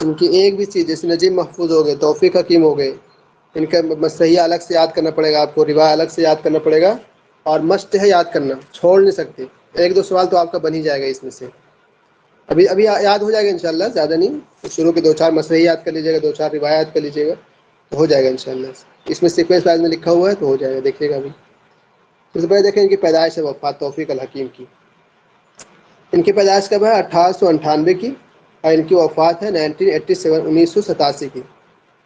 ان کی ایک بھی چیز، جیسے نجیب محفوظ ہو گئے، توفیق حکیم ہو گئے، ان کا مسرحیہ الگ سے یاد کرنا پڑے گا آپ کو، روایہ الگ سے یاد کرنا پڑے گا، اور مست ہے یاد کرنا، چھوڑ نہیں سکتے۔ ایک دو سوال تو آپ کا بن ہی جائے گا اس میں سے، ابھی یاد ہو جائے گا انشاءاللہ، زیادہ نہیں، شروع کے 2-4 مسئلے یاد کر لیجیے گا، 2-4 روایات کر لیجیے گا تو ہو جائے گا انشاءاللہ۔ اس میں سیکوینس وائز میں لکھا ہوا ہے تو ہو جائے گا، دیکھیے گا ابھی۔ اس سے پہلے دیکھیں ان کی پیدائش ہے وفات توفیق الحکیم کی۔ ان کی پیدائش کب ہے؟ 1898 کی، اور ان کی وفات ہے 1987 1987 کی۔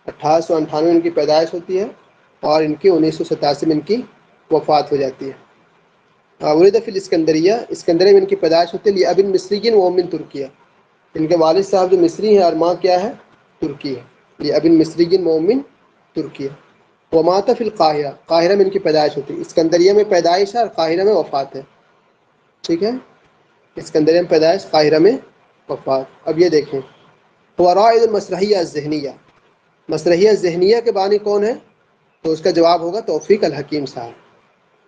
1898 ان کی پیدائش ہوتی ہے اور ان کی 1987 میں ان کی وفات ہو جاتی ہے۔ ولد فی الاسکندریہ، اسکندریہ میں ان کی پیدائش ہوتی ہے، ابن مصری و من ترکیہ، ان کے والد صاحب جو مصری ہیں اور ماں کیا ہے؟ ترکی ہے، ابن مصری و من ترکیہ۔ ومات فی القاہرہ، قاہرہ میں ان کی پیدائش ہوتی ہے، اسکندریہ میں پیدائش ہے اور قاہرہ میں وفات ہے، ٹھیک ہے، اسکندریہ میں پیدائش، قاہرہ میں وفات۔ اب یہ دیکھیں، ورائد المسرحیہ الذہنیہ، مسرحیہ ذہنیہ کے بانی کون ہے؟ تو اس کا جواب ہوگا توفیق الحکیم صاحب۔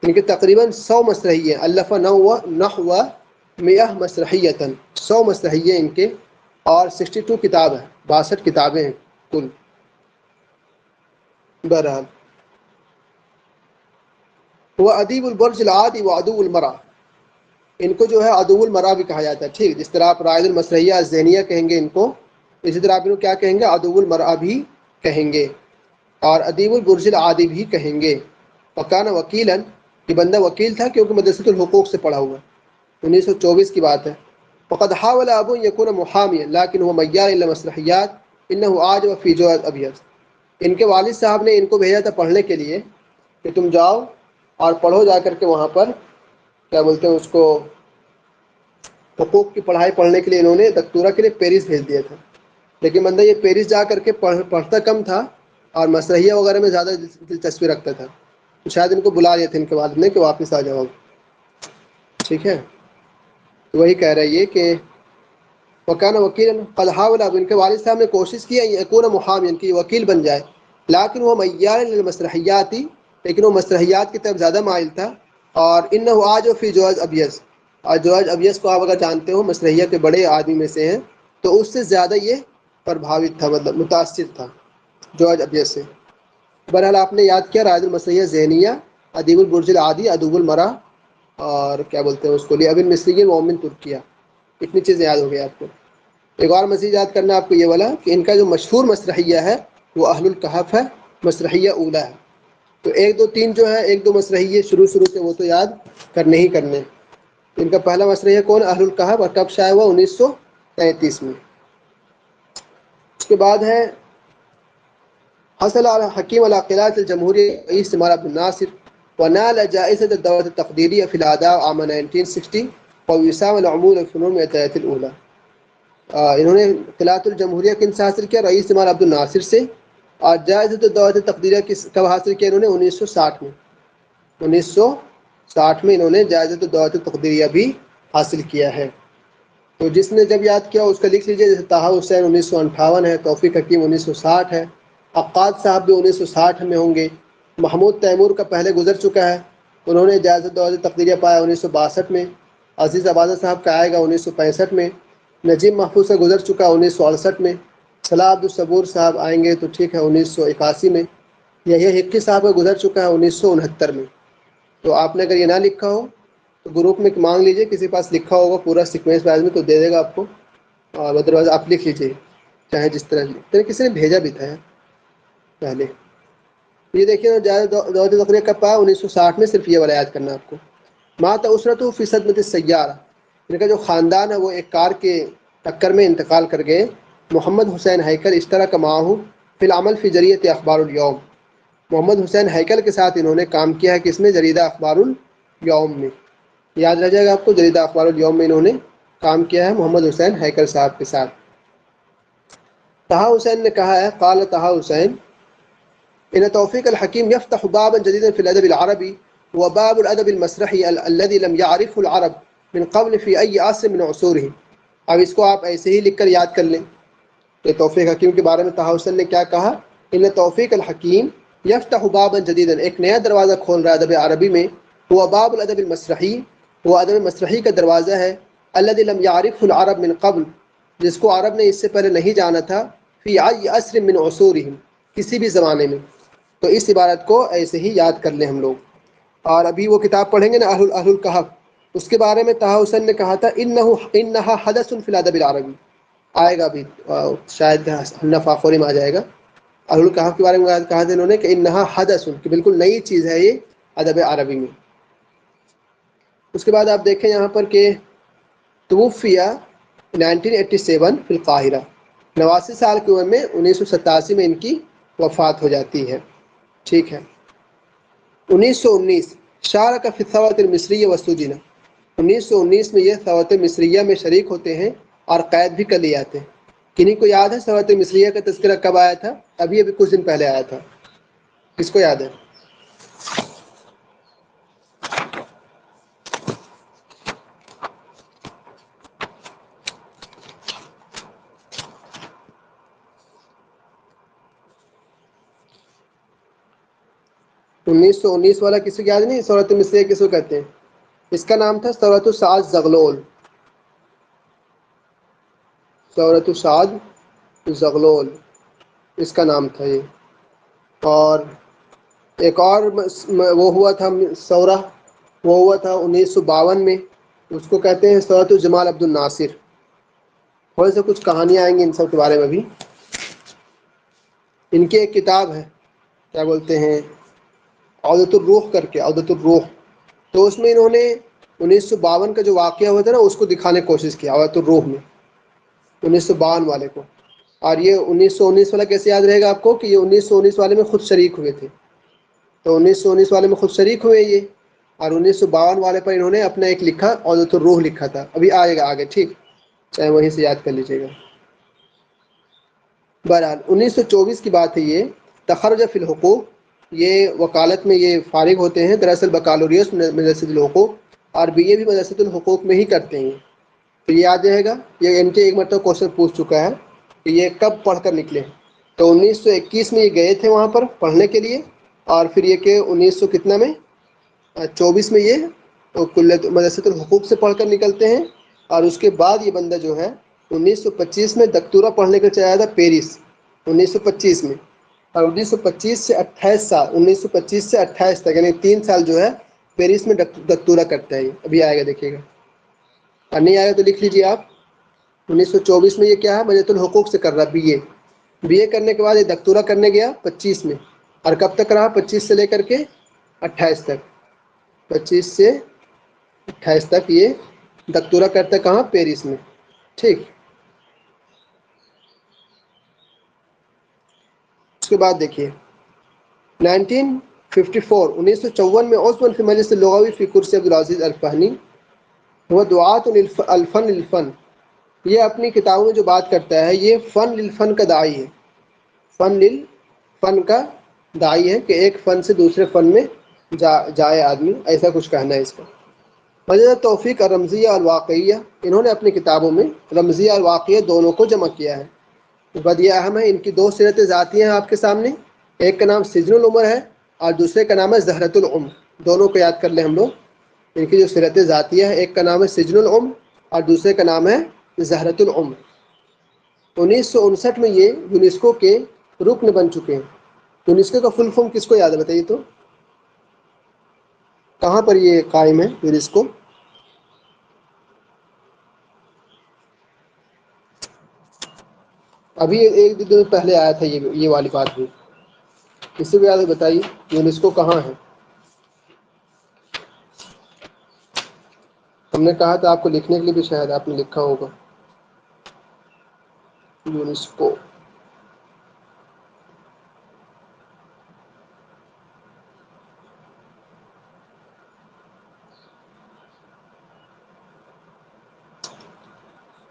ان کے تقریباً 100 مسرحیے، الف نحو 100 مسرحیۃ، 100 مسرحیے ان کے، اور 62 کتاب ہیں، 62 کتابیں ہیں کل۔ بہرحال وہ ادیب البرج العادی و عدو المرا، ان کو جو ہے عدو المرا بھی کہا جاتا ہے، ٹھیک، جس طرح آپ رائد المسرحیہ الذہنیہ کہیں گے ان کو، اسی طرح آپ ان کو کیا کہیں گے؟ عدو المرا بھی کہیں گے، اور ادیب البرج العادی بھی کہیں گے۔ وکان وکیلاً، یہ بندہ وکیل تھا کیونکہ مدرسۃ الحقوق سے پڑھا ہوا، 1924 کی بات ہے۔ وقد حاول ابو ان يكون محاميا لكن هو ميال الى المسرحيات انه عاجب في جواد ابيض، ان کے والد صاحب نے ان کو بھیجا تھا پڑھنے کے لیے کہ تم جاؤ اور پڑھو جا کر کے وہاں پر، کیا بولتے ہیں اس کو، حقوق کی پڑھائی پڑھنے کے لیے انہوں نے دکتورہ کے لیے پیرس بھیج دیا تھا، لیکن بندہ یہ پیرس جا کر کے پڑھتا کم تھا اور مسرحیہ وغیرہ میں زیادہ دلچسپی رکھتا تھا، تو شاید ان کو بلا لیے تھے ان کے والد نے کہ واپس آ جاؤ، ٹھیک ہے۔ وہی کہہ رہی ہے کہ وکان وکیل قد حاول، اب ان کے والد صاحب نے کوشش کی یکون محامیا، کہ وکیل بن جائے، لیکن وہ میال للمسرحیات، لیکن وہ مسرحیات کی طرف زیادہ مائل تھا، اور انہ عاجب فی جواز ابیض، اور جواز ابیض کو آپ اگر جانتے ہو مسرحیہ کے بڑے آدمی میں سے ہیں، تو اس سے زیادہ یہ پربھاوت تھا، مطلب متاثر تھا جواز ابیض سے۔ بہرحال آپ نے یاد کیا رائد المسرحیہ ذہنیہ، ادیب البرج العادی، عدو المرا، اور کیا بولتے ہیں اس کو، ابن مصری و من ترکیہ، اتنی چیزیں یاد ہو گئی آپ کو۔ ایک اور مزید یاد کرنا آپ کو یہ والا کہ ان کا جو مشہور مسرحیہ ہے وہ اہل الکہف ہے، مسرحیہ اولا ہے، تو 1 2 3 جو ہے، 1 2 مسرحیے شروع سے وہ تو یاد کرنے ہی کرنے۔ ان کا پہلا مسرحیہ کون؟ اہل الکہف، اور کب شائع ہوا؟ 1933 میں۔ اس کے بعد ہے حصل حکیم على قلادة الجمهورية رئيس جمال عبد الناصر، ونال جائزة الدولة التقديرية في الآداب عام 1960، ووسام العمود الفنون من الدرجة الأولى۔ انہوں نے قلادة الجمہوریہ کن سے حاصل کیا؟ رئیس جمال عبد الناصر سے، اور جائزة الدولة التقدیریہ کب حاصل کیا انہوں نے؟ 1960 میں، 1960 میں انہوں نے جائزة الدولة التقدیریہ بھی حاصل کیا ہے۔ تو جس نے جب یاد کیا اس کا لکھ لیجیے، جیسے طه حسین 1958 ہے، توفیق حکیم 1960 ہے، عقاد صاحب بھی 1960 میں ہوں گے، محمود تیمور کا پہلے گزر چکا ہے، انہوں نے جائزہ دولت تقدیریہ پایا 1962 میں، عزیز عبادہ صاحب کا آئے گا 1965 میں، نجیب محفوظ کا گزر چکا 1968 میں، صلاح عبدالصبور صاحب آئیں گے تو ٹھیک ہے 1981 میں، یحییٰ حقی صاحب کا گزر چکا ہے 1969 میں۔ تو آپ نے اگر یہ نہ لکھا ہو تو گروپ میں مانگ لیجئے، کسی پاس لکھا ہوگا پورا سیکوینس وائز میں تو دے دے گا آپ کو، اور ادروائز آپ لکھ لیجئے چاہے جس طرح کسی نے بھیجا بھی تھا پہلے۔ یہ دیکھیے دولت تقدیریہ کب پایا؟ 1960 میں، صرف یہ والا یاد کرنا آپ کو۔ مات اسرتہ فی صدمۃ السیارہ، ان کا جو خاندان ہے وہ ایک کار کے ٹکر میں انتقال کر گئے۔ محمد حسین ہیکل اشترک معہ فی العمل فی جریدۃ اخبار الیوم، محمد حسین ہیکل کے ساتھ انہوں نے کام کیا ہے کس میں؟ جریدہ اخبار الیوم میں، یاد رہ جائے گا آپ کو، جریدہ اخبار الیوم میں انہوں نے کام کیا ہے محمد حسین ہیکل صاحب کے ساتھ۔ طه حسین نے کہا ہے، قال طه حسین ان توفیق الحکیم یفتح بابا جدیدا فی الادب العربی وباب الادب المسرحی الذي لم يعرفه العرب من قبل فی ای عصر من عصورہ۔ اب اس کو آپ ایسے ہی لکھ کر یاد کر لیں کہ توفیق حکیم کے بارے میں طه حسین نے کیا کہا، ان توفیق الحکیم یفتح بابا جدیدا، ایک نیا دروازہ کھول رہا ہے ادب عربی میں، وہ باب الادب المسرحی، وہ ادب مسرحی کا دروازہ ہے، الذي لم يعرفه العرب من قبل، جس کو عرب نے اس سے پہلے نہیں جانا تھا، فی ای عصر من عصورہم، کسی بھی زمانے میں. تو اس عبارت کو ایسے ہی یاد کر لیں ہم لوگ. اور ابھی وہ کتاب پڑھیں گے نا اہل الکہف، اس کے بارے میں طہ حسین نے کہا تھا انہا حدث فی الادب العربی. آئے گا ابھی شاید نفاخوری میں آ جائے گا. اہل الکہف کے بارے میں کہا تھا انہوں نے کہ انہا حدث، کہ بالکل نئی چیز ہے یہ ادب عربی میں. اس کے بعد آپ دیکھیں یہاں پر کہ توفیہ 1987 فی القاہرہ، 89 سال کی عمر میں 1987 میں ان کی وفات ہو جاتی ہے. ٹھیک ہے. 1919 شارک فی الثورۃ المصریہ والسجن، 1919 میں یہ ثورۃ مصریہ میں شریک ہوتے ہیں اور قید بھی کر لیے جاتے ہیں. کنہیں کو یاد ہے ثورۃ مصریہ کا تذکرہ کب آیا تھا؟ ابھی کچھ دن پہلے آیا تھا. کس کو یاد ہے؟ 1919 والا کسی کو یاد نہیں؟ ثورۃ مصریہ کس کو کہتے ہیں؟ اس کا نام تھا ثورۃ سعد زغلول. ثورۃ سعد زغلول اس کا نام تھا یہ. اور ایک اور وہ ہوا تھا ثورہ، وہ ہوا تھا 1952 میں، اس کو کہتے ہیں ثورۃ جمال عبد الناصر. تھوڑے سے کچھ کہانیاں آئیں گی ان سب کے بارے میں بھی. ان کی ایک کتاب ہے، کیا بولتے ہیں، عودۃ الروح کر کے، عودۃ الروح. تو اس میں انہوں نے 1952 کا جو واقعہ ہوا تھا نا اس کو دکھانے کی کوشش کی عودۃ الروح میں، 1952 والے کو. اور یہ 1919 والا کیسے یاد رہے گا آپ کو کہ یہ 1919 والے میں خود شریک ہوئے تھے. تو 1919 والے میں خود شریک ہوئے یہ، اور 1952 والے پر انہوں نے اپنا ایک لکھا عودۃ الروح لکھا تھا. ابھی آئے گا آگے، ٹھیک، چاہے وہیں سے یاد کر لیجیے گا. بہرحال 1924 کی بات ہے یہ. تخرج فی الحقوق، یہ وکالت میں یہ فارغ ہوتے ہیں. دراصل بکالوریوس مدرسۃ الحقوق، اور بی اے بھی مدرسۃ الحقوق میں ہی کرتے ہیں. تو یہ یاد رہے گا، یہ ان کے ایک مرتبہ کوشچن پوچھ چکا ہے کہ یہ کب پڑھ کر نکلے. تو 1921 میں یہ گئے تھے وہاں پر پڑھنے کے لیے، اور پھر یہ کہ 1900 کتنا میں 24 میں یہ مدرسۃ الحقوق سے پڑھ کر نکلتے ہیں. اور اس کے بعد یہ بندہ جو ہے 1925 میں دکتورا پڑھنے کے چلا تھا پیرس، 1925 میں. اور 1925 سے 28 سال، 1925 سے 28 تک یعنی 3 سال جو ہے پیرس میں دکتورا کرتا ہے. ابھی آئے گا دیکھیے گا، اور نہیں آئے گا تو لکھ لیجیے آپ. 1924 میں یہ کیا ہے، مدرسۃ الحقوق سے کر رہا بی اے. بی اے کرنے کے بعد یہ دکتورا کرنے گیا 25 میں، اور کب تک رہا 25 سے لے کر کے 28 تک. 25 سے 28 تک یہ دکتورا کرتا کہاں، پیرس میں. ٹھیک. اس کے بعد دیکھیے 1954 میں عضو فی مجلس اللغوی فی کرسی عبدالعزیز الفہمی، وہ دعات الفن للفن. یہ اپنی کتابوں میں جو بات کرتا ہے یہ فن للفن کا داعی ہے. فن للفن کا داعی ہے کہ ایک فن سے دوسرے فن میں جائے آدمی، ایسا کچھ کہنا ہے اس کا. وجہ توفیق الرمزیہ الواقعیہ، انہوں نے اپنی کتابوں میں رمزیہ اور واقعیہ دونوں کو جمع کیا ہے. بدیہ اہم ہے، ان کی 2 سیرت ذاتیہ ہیں آپ کے سامنے. ایک کا نام سجن العمر ہے اور دوسرے کا نام ہے زہرۃ العمر. دونوں کو یاد کر لیں ہم لوگ. ان کی جو سیرت ذاتیہ ہے، ایک کا نام ہے سجن العمر اور دوسرے کا نام ہے زہرۃ العمر. 1959 میں یہ یونیسکو کے رکن بن چکے ہیں. یونیسکو کا فل فارم کس کو یاد ہے بتائیے تو؟ کہاں پر یہ قائم ہے یونیسکو؟ ابھی ایک دن پہلے آیا تھا یہ والی بات بھی. کسی کو یاد ہے بتائیے یونیسکو کہاں ہے؟ ہم نے کہا تھا آپ کو لکھنے کے لیے بھی، شاید آپ نے لکھا ہوگا. یونیسکو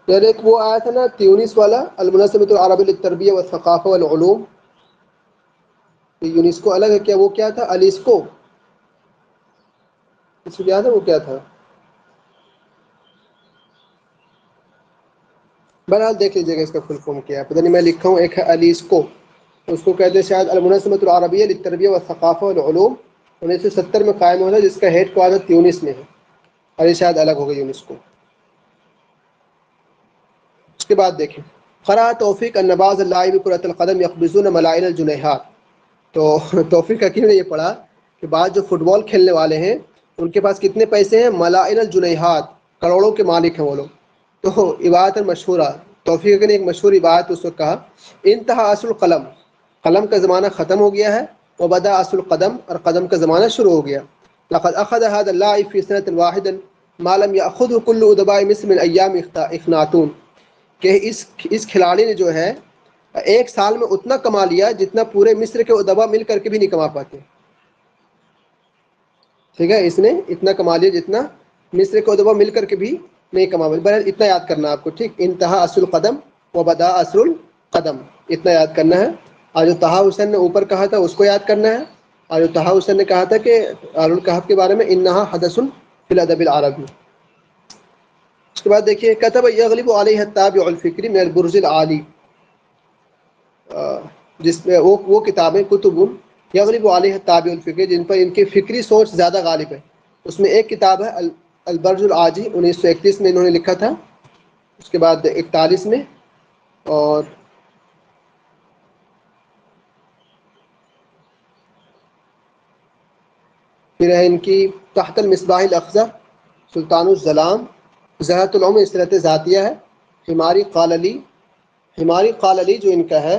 یار ایک وہ آیا تھا نا تیونس والا، المنظمۃ العربیہ للتربیہ والثقافہ والعلوم. یونیسکو الگ ہے کیا؟ وہ کیا تھا؟ الیسکو. اس کو یاد ہے وہ کیا تھا؟ بہرحال دیکھ لیجیے گا اس کا فل فارم کیا ہے، پتہ نہیں میں لکھا ہوں. ایک ہے الیسکو، اس کو کہتے ہیں شاید المنظمۃ العربیہ للتربیہ والثقافہ والعلوم. 1970 میں قائم ہوا، جس کا ہیڈ کوارٹر تیونس میں ہے، اور یہ شاید الگ ہوگا یونیسکو. کے بعد دیکھیں قرأ توفیق النباز اللاعب کرۃ القدم یقبضون ملائن الجنیحات. تو توفیق حکیم نے یہ پڑھا کہ بعض جو فٹ بال کھیلنے والے ہیں ان کے پاس کتنے پیسے ہیں؟ ملائن الجنیحات، کروڑوں کے مالک ہیں وہ لوگ. تو عبارت مشہورہ توفیق حکیم نے ایک مشہور عبارت اس وقت کہا انتہا اصل القلم، قلم کا زمانہ ختم ہو گیا ہے، وبدا اصل القدم، اور قدم کا زمانہ شروع ہو گیا. لقد اخذ هذا اللاعب في سنة واحدة ما لم يأخذه كل ادباء مصر من ایام اخناتون، کہ اس کھلاڑی نے جو ہے ایک سال میں اتنا کما لیا جتنا پورے مصر کے ادبا مل کر کے بھی نہیں کما پاتے. ٹھیک ہے، اس نے اتنا کما لیا جتنا مصر کے ادبا مل کر کے بھی نہیں کما پاتے. بہرحال اتنا یاد کرنا آپ کو، ٹھیک، انتہا اصل القدم وبدا اصل القدم، اتنا یاد کرنا ہے. اور جو طہا حسین نے اوپر کہا تھا اس کو یاد کرنا ہے. اور جو طہا حسین نے کہا تھا کہ آل الکہف کے بارے میں انہا حدث فی الادب العربی. اس کے بعد دیکھیے کتب یغلب علیہ التابع الفکری من البرز العالی، جس میں وہ کتابیں کتب یغلب علیہ التابع الفکری جن پر ان کی فکری سوچ زیادہ غالب ہے. اس میں ایک کتاب ہے البرز العاجی، 1931 میں انہوں نے لکھا تھا. اس کے بعد 41 میں، اور پھر ہے ان کی تحت المصباح الاخضر، سلطان الظلام، زہرۃ العلوم اصطلاحات ذاتیہ ہے. حماری قاللی، حماری قاللی جو ان کا ہے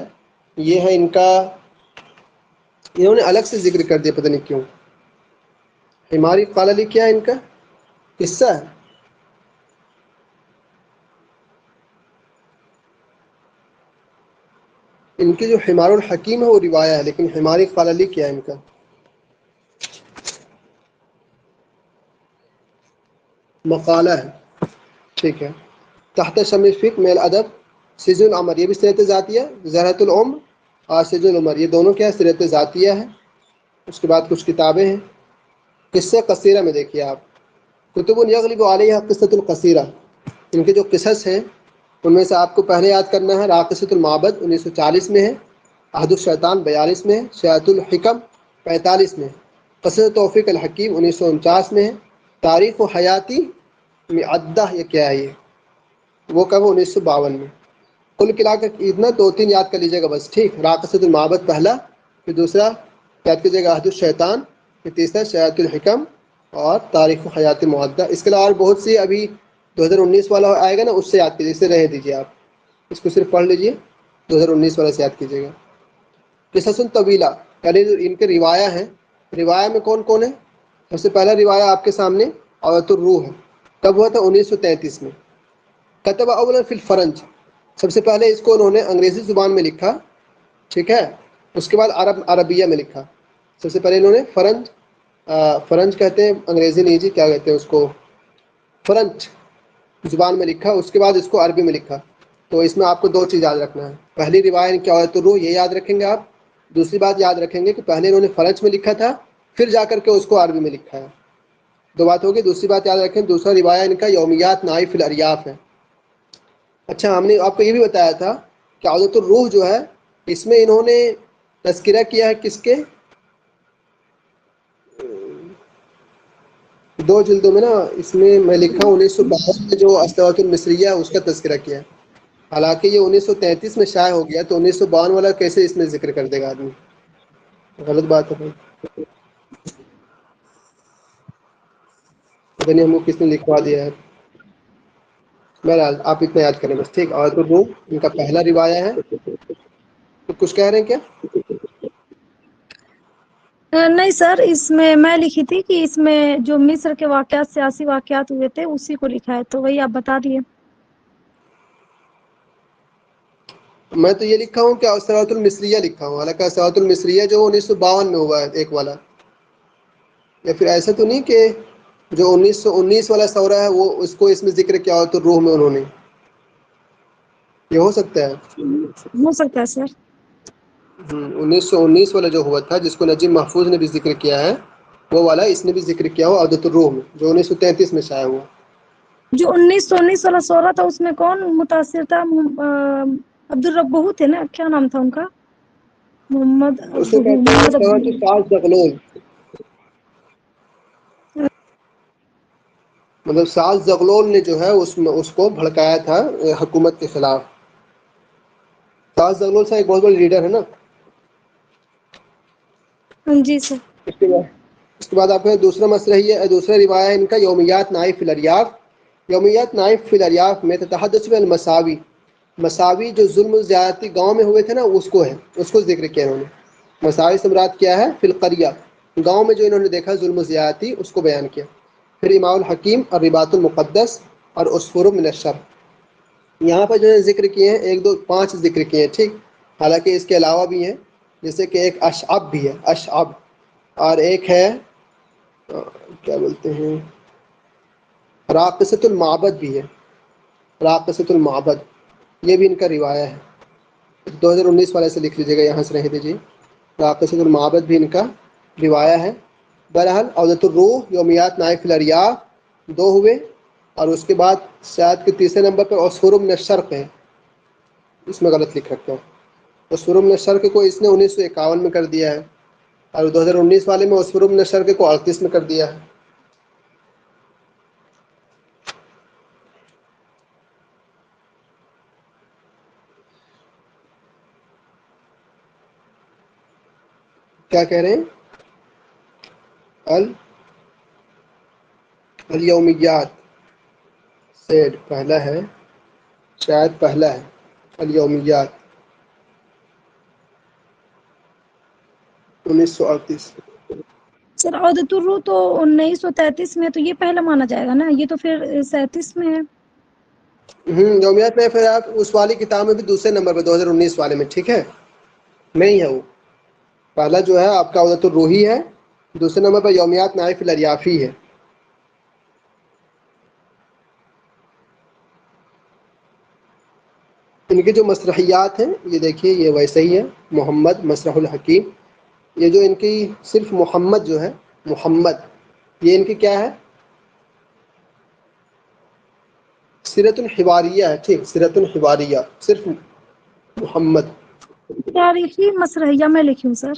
یہ ہے ان کا، انہوں نے الگ سے ذکر کر دیا پتہ نہیں کیوں. حماری قاللی کیا ہے؟ ان کا قصہ ہے. ان کی جو حمار الحکیم ہے وہ روایہ ہے، لیکن حماری قاللی کیا ہے ان کا؟ مقالہ ہے. ٹھیک ہے، تحت شمع فقہ میں الادب سجل العمر، یہ بھی سیرت ذاتیہ. زہرۃ العمر اور سجل العمر یہ دونوں کیا ہے؟ سیرت ذاتیہ ہے. اس کے بعد کچھ کتابیں ہیں. قصہ قصیرہ میں دیکھیے آپ، کتب یغلب علیہ قصۃ القصیرہ، ان کے جو قصص ہیں ان میں سے آپ کو پہلے یاد کرنا ہے راقصۃ المعبد 1940 میں ہے، عہد الشیطان 42 میں ہے، شیعۃ الحکم 45 میں ہے، قصص توفیق الحکیم 1949 میں ہے، تاریخ و حیاتی معدہ یہ کیا ہے یہ وہ کب 1952 میں. کل کلا کر اتنا 2-3 یاد کر لیجیے گا بس، ٹھیک. راقصۃ المعبد پہلا، پھر دوسرا یاد کیجیے گا عہد الشیطان، پھر تیسرا شیعۃ الحکم، اور تاریخ و حیات معدہ. اس کے علاوہ اور بہت سی ابھی 2019 والا آئے گا نا، اس سے یاد کیجیے، اس سے رہ دیجیے آپ، اس کو صرف پڑھ لیجیے، 2019 والا سے یاد کیجیے گا. قصص طویلہ یعنی ان کے روایہ ہیں. روایہ میں کون کون ہے؟ سب سے پہلا روایہ آپ کے سامنے عورت الروح ہے. کب ہوا تھا؟ 1933 میں. کتب اولا فی الفرنج، سب سے پہلے اس کو انہوں نے انگریزی زبان میں لکھا، ٹھیک ہے. اس کے بعد عربیہ میں لکھا. سب سے پہلے انہوں نے فرنج کہتے ہیں، انگریزی نہیں جی، کیا کہتے ہیں اس کو، فرنچ زبان میں لکھا. اس کے بعد اس کو عربی میں لکھا. تو اس میں آپ کو 2 چیز یاد رکھنا ہے. پہلی روایت کیا عورت الروح، یہ یاد رکھیں گے آپ. دوسری بات یاد رکھیں گے کہ پہلے انہوں نے فرنچ میں لکھا تھا، پھر جا کر کے اس کو عربی میں لکھا ہے. 2 بات ہوگی. دوسری بات یاد رکھیں، دوسرا روایہ ان کا یومیات نائف الاریاف ہے. اچھا، ہم نے آپ کو یہ بھی بتایا تھا کہ عودۃ الروح جو ہے اس میں انہوں نے تذکرہ کیا ہے کس کے؟ 2 جلدوں میں نا. اس میں لکھا 1952 میں جو استوات المصریہ اس کا تذکرہ کیا ہے. حالانکہ یہ 1933 میں شائع ہو گیا، تو 1952 والا کیسے اس میں ذکر کر دے گا آدمی؟ غلط بات ہے. پتہ نہیں ہم کو کس نے لکھوا دیا ہے. بہرحال آپ اتنا یاد کریں بس، ٹھیک. اور تو روم ان کا پہلا روایہ ہے. تو کچھ کہہ رہے ہیں کیا؟ نہیں سر، اس میں لکھی تھی کہ اس میں جو مصر کے واقعات، سیاسی واقعات ہوئے تھے اسی کو لکھا ہے، تو وہی آپ بتا دیے. میں تو یہ لکھا ہوں کہ استوات المصریہ لکھا ہوں، حالانکہ استوات المصریہ جو 1952 میں ہوا ہے ایک والا. یا پھر ایسا تو نہیں کہ جو 1919 والا سورہ ہے وہ اس کو اس میں ذکر کیا ہو تو روح میں انہوں نے، یہ ہو سکتا ہے. ہو سکتا ہے سر. 1919 والا جو ہوا تھا جس کو نجیب محفوظ نے بھی ذکر کیا ہے، وہ والا اس نے بھی ذکر کیا ہو عودۃ الروح میں، جو 1933 میں شائع ہوا. جو 1919 والا سورہ تھا اس میں کون متاثر تھا؟ عبدالرب تھے نا، کیا نام تھا ان کا؟ محمد اس کو کہتے ہیں سورۃ فاس زغلول. مطلب سعد زغلول نے جو ہے اس کو بھڑکایا تھا حکومت کے خلاف. سعد زغلول سے ایک بہت بڑا لیڈر ہے نا. جی سر. اس کے بعد آپ کا دوسرا دوسرا روایہ ہے ان کا یومیات نائف فی الاریاف. یومیات نائف فی الاریاف میں تتحدث عن المساوی. مساوی جو ظلم و زیادتی گاؤں میں ہوئے تھے نا اس کو ذکر کیا انہوں نے. مساوی سے مراد کیا ہے؟ فی القریہ، گاؤں میں جو انہوں نے دیکھا ظلم و زیادتی اس کو بیان کیا. پھر امام الحکیم اور رباط المقدس اور عصفور من الشر. یہاں پر جو ہے ذکر کیے ہیں 1 2 5 ذکر کیے ہیں ٹھیک. حالانکہ اس کے علاوہ بھی ہیں، جیسے کہ ایک اشعب بھی ہے، اشعب، اور ایک ہے کیا بولتے ہیں راقصۃ المعبد بھی ہے. راقصۃ المعبد یہ بھی ان کا روایہ ہے. 2019 والے سے لکھ لیجیے گا، یہاں سے رہ دیجیے. راقصۃ المعبد بھی ان کا روایہ ہے. بہرحال عودۃ الروح یومیات نائف فی الاریاف 2 ہوئے، اور اس کے بعد شاید کہ تیسرے نمبر پر عصفور من الشرق ہے. اس میں غلط لکھ رکھا ہے. عصفور من الشرق کو اس نے 1951 میں کر دیا ہے، اور 2019 والے میں عصفور من الشرق کو 38 میں کر دیا ہے. کیا کہہ رہے ہیں؟ الیومیات سیڈ پہلا ہے، شاید پہلا ہے الیومیات 1938. سر عودۃ الروح تو 1933 میں، تو یہ پہلا مانا جائے گا نا، یہ تو پھر 37 میں ہے. یومیات میں پھر آپ اس والی کتاب میں بھی دوسرے نمبر پہ 2019 والے میں ٹھیک ہے، نہیں ہے وہ. پہلا جو ہے آپ کا عودۃ الروحی ہے، دوسرے نمبر پر یومیات نائف فی الاریافی ہے. ان کی جو مسرحیات ہیں یہ دیکھیے، یہ ویسے ہی ہے. محمد مسرح الحکیم، یہ جو ان کی صرف محمد جو ہے، محمد، یہ ان کی کیا ہے؟ سیرت الحواریہ ہے ٹھیک، سیرت الحواریہ صرف محمد. تاریخی مسرحیہ میں لکھی ہوں سر،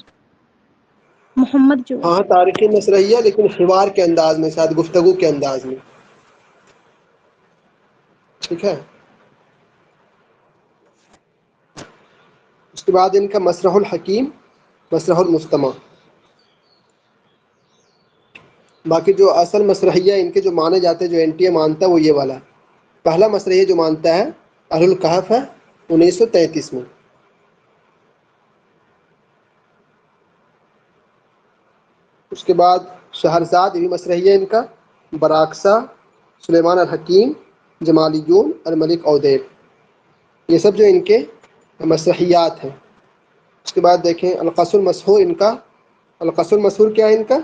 محمد جو. ہاں تاریخی مسرحیہ، لیکن حوار کے انداز میں، شاید گفتگو کے انداز میں. ٹھیک ہے. اس کے بعد ان کا مسرح الحکیم، مسرح المستمع. باقی جو اصل مسرحیہ ان کے جو مانے جاتے ہیں، جو این ٹی اے مانتا ہے، وہ یہ والا ہے. پہلا مسرحیہ جو مانتا ہے اہل الکہف ہے 1933 میں. اس کے بعد شہرزاد بھی مسرحیہ ان کا، براقصہ، سلیمان الحکیم، جمالیون، الملک عودیل، یہ سب جو ان کے مسرحیات ہیں. اس کے بعد دیکھیں القصر المسحور ان کا. القصر المسحور کیا ہے ان کا؟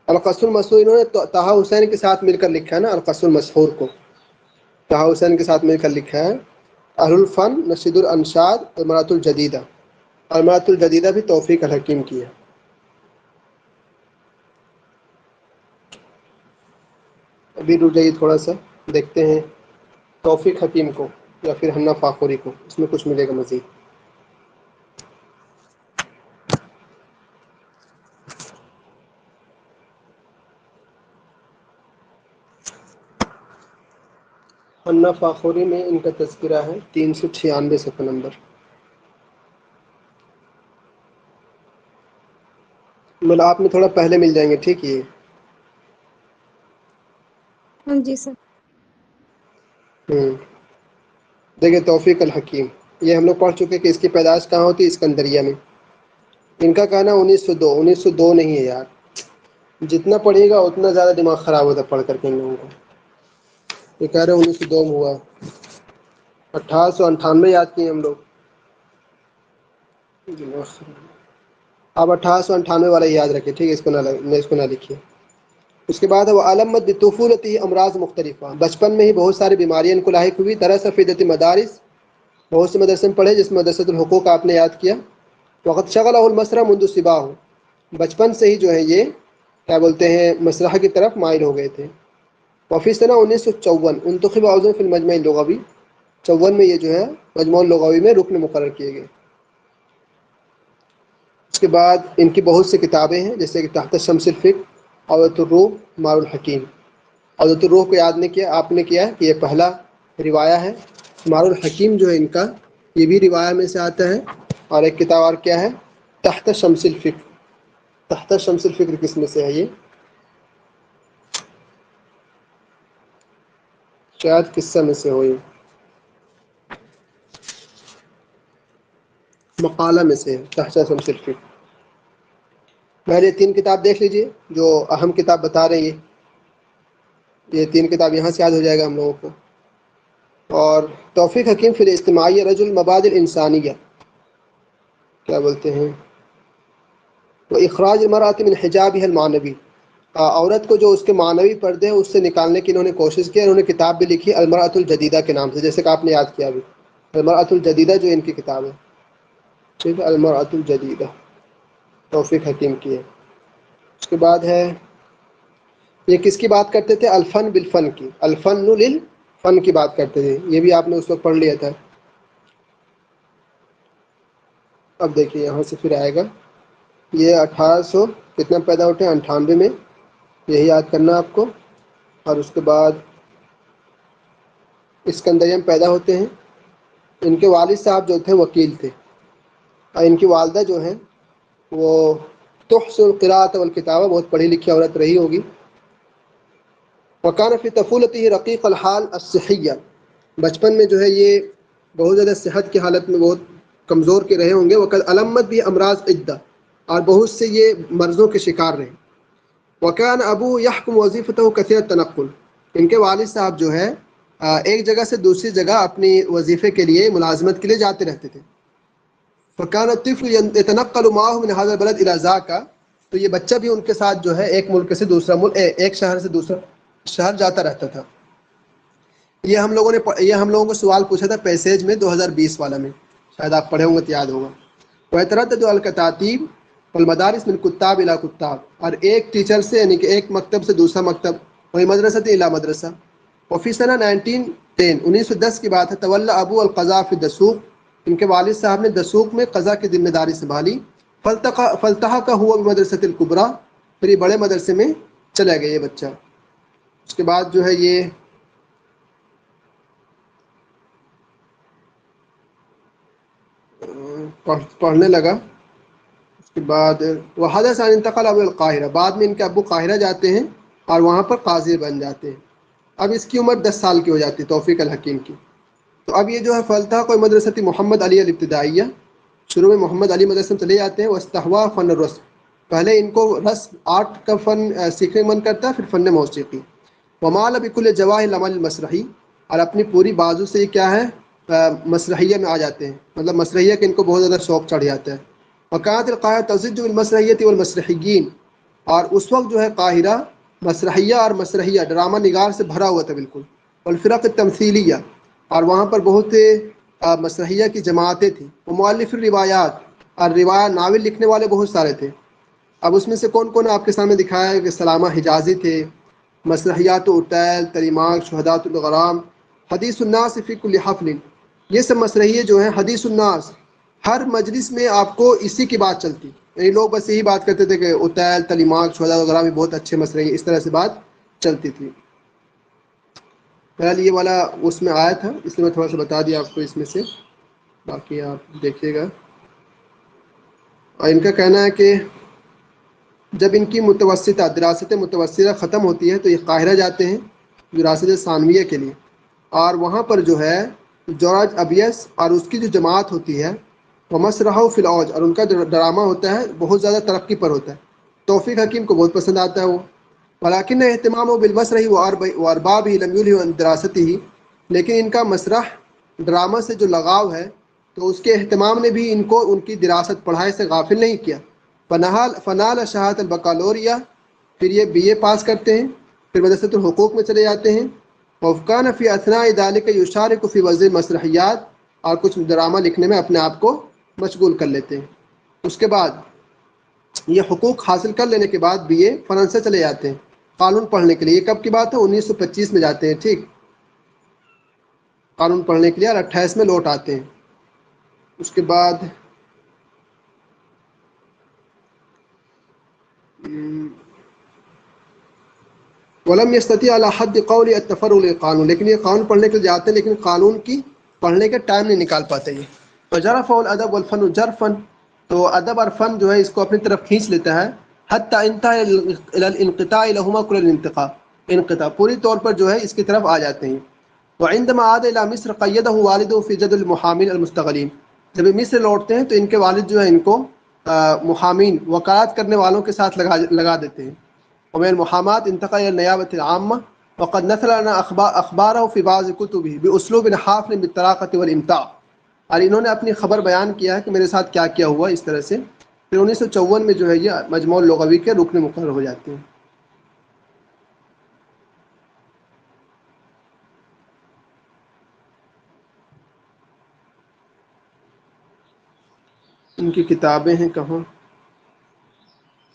القصر المسحور انہوں نے طٰہٰ حسین کے ساتھ مل کر لکھا ہے نا، القصر المسحور کو طٰہٰ حسین کے ساتھ مل کر لکھا ہے. اہل الفن نشید الانشاد، المرات الجدیدہ. المرات الجدیدہ بھی توفیق الحکیم کی ہے. ابھی رک جائیے تھوڑا سا، دیکھتے ہیں توفیق حکیم کو یا پھر حنا فاخوری کو، اس میں کچھ ملے گا مزید. حنا فاخوری میں ان کا تذکرہ ہے 396 صفحہ نمبر. مطلب آپ میں تھوڑا پہلے مل جائیں گے ٹھیک. یہ ہاں جی سر. دیکھیں توفیق الحکیم، یہ ہم لوگ پڑھ چکے کہ اس کی پیدائش کہاں ہوتی ہے؟ اسکندریہ میں. ان کا کہنا 1902. 1902 نہیں ہے یار، جتنا پڑھے گا اتنا زیادہ دماغ خراب ہوتا ہے پڑھ کر کے ان لوگوں کو. یہ کہہ رہے 1902 میں ہوا. 1898 یاد کیے ہم لوگ. اب 1898 والا یاد رکھے ٹھیک ہے، اس کو نہ لکھیے. اس کے بعد وہ علامت بطفولتی امراض مختلفہ، بچپن میں ہی بہت ساری بیماریاں ان کو لاحق ہوئی. درس فیدت مدارس، بہت سے مدرسے میں پڑھے، جس میں مدرسۃ الحقوق آپ نے یاد کیا. وقت شغلہ المسرح منذ صباہ، بچپن سے ہی جو ہے یہ کیا بولتے ہیں مسرح کی طرف مائل ہو گئے تھے. وفی سنہ 1954 انتخب عضو فی المجمع اللغوی، 54 میں یہ جو ہے مجموع اللغوی میں رکن مقرر کیے گئے. اس کے بعد ان کی بہت سی کتابیں ہیں، جیسے کہ تحت الشمس الفکر، عودۃ الروح، مار الحکیم۔ عودۃ الروح کو یاد نہیں کیا آپ نے، کیا ہے کہ یہ پہلا روایہ ہے۔ مار الحکیم جو ہے ان کا، یہ بھی روایہ میں سے آتا ہے۔ اور ایک کتاب اور کیا ہے، تحت شمس الفکر۔ تحت شمس الفکر کس میں سے ہے؟ یہ شاید قصہ میں سے ہو، یہ مقالہ میں سے ہے، تحت شمس الفکر۔ پہلے 3 کتاب دیکھ لیجئے جو اہم کتاب بتا رہے ہیں، یہ 3 کتاب یہاں سے یاد ہو جائے گا ہم لوگوں کو۔ اور توفیق حکیم فی الاجتماعیہ رجل المبادئ الانسانیہ، کیا بولتے ہیں، وہ اخراج المرأة من حجابها المعنوی، عورت کو جو اس کے معنوی پردے ہیں اس سے نکالنے کی انہوں نے کوشش کی۔ انہوں نے کتاب بھی لکھی المرأة الجدیدہ کے نام سے، جیسے کہ آپ نے یاد کیا ابھی، المرأة الجدیدہ جو ان کی کتاب ہے، ٹھیک ہے، المرأة الجدیدہ توفیق حکیم کی ہے۔ اس کے بعد ہے، یہ کس کی بات کرتے تھے؟ الفن بالفن کی، الفن للفن کی بات کرتے تھے، یہ بھی آپ نے اس وقت پڑھ لیا تھا۔ اب دیکھیے یہاں سے پھر آئے گا، یہ 1800 کتنا پیدا ہوتے ہیں، 98 میں، یہی یاد کرنا آپ کو۔ اور اس کے بعد اسکندریم پیدا ہوتے ہیں۔ ان کے والد صاحب جو تھے وکیل تھے، اور ان کی والدہ جو ہیں وہ تحسن القراءۃ والکتابہ، بہت پڑھی لکھی عورت رہی ہوگی۔ وکان فی طفولتہ رقیق الحال الصحیہ، بچپن میں جو ہے یہ بہت زیادہ صحت کی حالت میں بہت کمزور کے رہے ہوں گے۔ وقد علمت بھی امراض عدہ، اور بہت سے یہ مرضوں کے شکار رہے۔ وکان ابو یحکم وظیفتہ کثیر التنقل، ان کے والد صاحب جو ہے ایک جگہ سے دوسری جگہ اپنی وظیفے کے لیے، ملازمت کے لیے جاتے رہتے تھے۔ فکان الطفل يتنقل معه من هذا البلد الى ذاك، تو یہ بچہ بھی ان کے ساتھ جو ہے ایک ملک سے دوسرا ملک، ایک شہر سے دوسرا شہر جاتا رہتا تھا۔ یہ ہم لوگوں کو سوال پوچھا تھا پیسیج میں 2020 والا میں، شاید آپ پڑھے ہوں گے تو یاد ہوگا۔ وَيَتَرَدَّدُ الْكَتَاتِيبُ وَالْمَدَارِسُ مِنْ كُتَّابٍ إِلَى كُتَّابٍ، اور ایک ٹیچر سے، یعنی کہ ایک مکتب سے دوسرا مکتب، وہی مدرسہ إلى مدرسہ۔ وفی سنہ 1910 کی بات ہے، تولی ابو القضاء فی الدسوق، ان کے والد صاحب نے دسوق میں قضا کی ذمہ داری سنبھالی۔ فالتحق هو بمدرسۃ الکبریٰ، پھر یہ بڑے مدرسے میں چلا گیا یہ بچہ۔ اس کے بعد جو ہے یہ پڑھنے لگا۔ اس کے بعد وحدث عن انتقل ابو القاہرہ، بعد میں ان کے ابو قاہرہ جاتے ہیں اور وہاں پر قاضی بن جاتے ہیں۔ اب اس کی عمر 10 سال کی ہو جاتی ہے توفیق الحکیم کی۔ تو اب یہ جو ہے فلتہ کوئی مدرسۃ محمد علی الابتدائیہ، شروع میں محمد علی مدرسے میں چلے جاتے ہیں۔ واستحوا فن الرسم، پہلے ان کو رسم آرٹ کا فن سیکھنے من کرتا ہے، پھر فن موسیقی۔ ومال بکل جواہ العمل المسرحی، اور اپنی پوری بازو سے یہ کیا ہے، مسرحیہ میں آ جاتے ہیں، مطلب مسرحیہ کے ان کو بہت زیادہ شوق چڑھ جاتا ہے۔ وکانت القاہرہ تزج بالمسرحیۃ والمسرحیین، اور اس وقت جو ہے قاہرہ مسرحیہ اور مسرحیہ ڈرامہ نگار سے بھرا ہوا تھا بالکل۔ والفرق التمثیلیہ، اور وہاں پر بہت مسرحیہ کی جماعتیں تھیں۔ ومؤلف الروایات، اور روایہ ناول لکھنے والے بہت سارے تھے۔ اب اس میں سے کون کون آپ کے سامنے دکھایا ہے کہ سلامہ حجازی تھے، مسرحیات اٹیل، تریماغ، شہداء الغرام، حدیث الناس فی کل حفل، یہ سب مسرحیے جو ہیں حدیث الناس، ہر مجلس میں آپ کو اسی کی بات چلتی، یعنی لوگ بس یہی بات کرتے تھے کہ اٹیل، تلیماغ، شہداء الغرام یہ بہت اچھے مسرحیے، اس طرح سے بات چلتی تھی۔ بہرحال یہ والا اس میں آیا تھا، اس لیے میں تھوڑا سا بتا دیا آپ کو اس میں سے، باقی آپ دیکھیے گا۔ اور ان کا کہنا ہے کہ جب ان کی متوسطہ دراست متوسطہ ختم ہوتی ہے تو یہ قاہرہ جاتے ہیں دراست ثانویہ کے لیے، اور وہاں پر جو ہے جارج ابیس اور اس کی جو جماعت ہوتی ہے وہ مسرح فی العوج، اور ان کا ڈرامہ ہوتا ہے بہت زیادہ ترقی پر ہوتا ہے۔ توفیق حکیم کو بہت پسند آتا ہے وہ۔ ولیکن اہتمام و بالمسرح و ارباب ہی لم یلہ عن دراستہ، لیکن ان کا مسرح ڈرامہ سے جو لگاؤ ہے تو اس کے اہتمام نے بھی ان کو ان کی دراست پڑھائی سے غافل نہیں کیا۔ فنال شہادت البکالوریہ، پھر یہ بی اے پاس کرتے ہیں، پھر مدرسۃ الحقوق میں چلے جاتے ہیں۔ وفقان فی اثناء ذلک یشارک فی وضع مسرحیات، اور کچھ ڈرامہ لکھنے میں اپنے آپ کو مشغول کر لیتے ہیں۔ اس کے بعد یہ حقوق حاصل کر لینے کے بعد بی اے فرانسہ چلے جاتے ہیں قانون پڑھنے کے لیے۔ یہ کب کی بات ہے؟ 1925 میں جاتے ہیں، ٹھیک، قانون پڑھنے کے لیے، اور 28 میں لوٹ آتے ہیں۔ اس کے بعد ولم يستطيع على حد قول التفرغ للقانون، لیکن یہ قانون پڑھنے کے لیے جاتے ہیں لیکن قانون کی پڑھنے کے ٹائم نہیں نکال پاتے یہ. وجرف الادب والفن جرفن، تو ادب اور فن جو ہے اس کو اپنی طرف کھینچ لیتا ہے. حتی انتہا الى الانقطاع لهما كل الانتقاء، انقطاع پوری طور پر جو ہے اس کی طرف آ جاتے ہیں. وعندما عاد الى مصر قیده والده في جد المحامين المستغلين، جب یہ مصر لوٹتے ہیں تو ان کے والد جو ہے ان کو محامین وکالت کرنے والوں کے ساتھ لگا دیتے ہیں. ومن المحامات انتقل الى النيابه العامه، وقد نثر لنا اخباره في بعض كتبه باسلوب حافل بالطلاقه والامتاع، اور انہوں نے اپنی خبر بیان کیا ہے کہ میرے ساتھ کیا کیا ہوا اس طرح سے. پھر 1954 میں جو ہے یہ مجموع لغوی کے رکن مقرر ہو جاتے ہیں. ان کی کتابیں ہیں کہاں،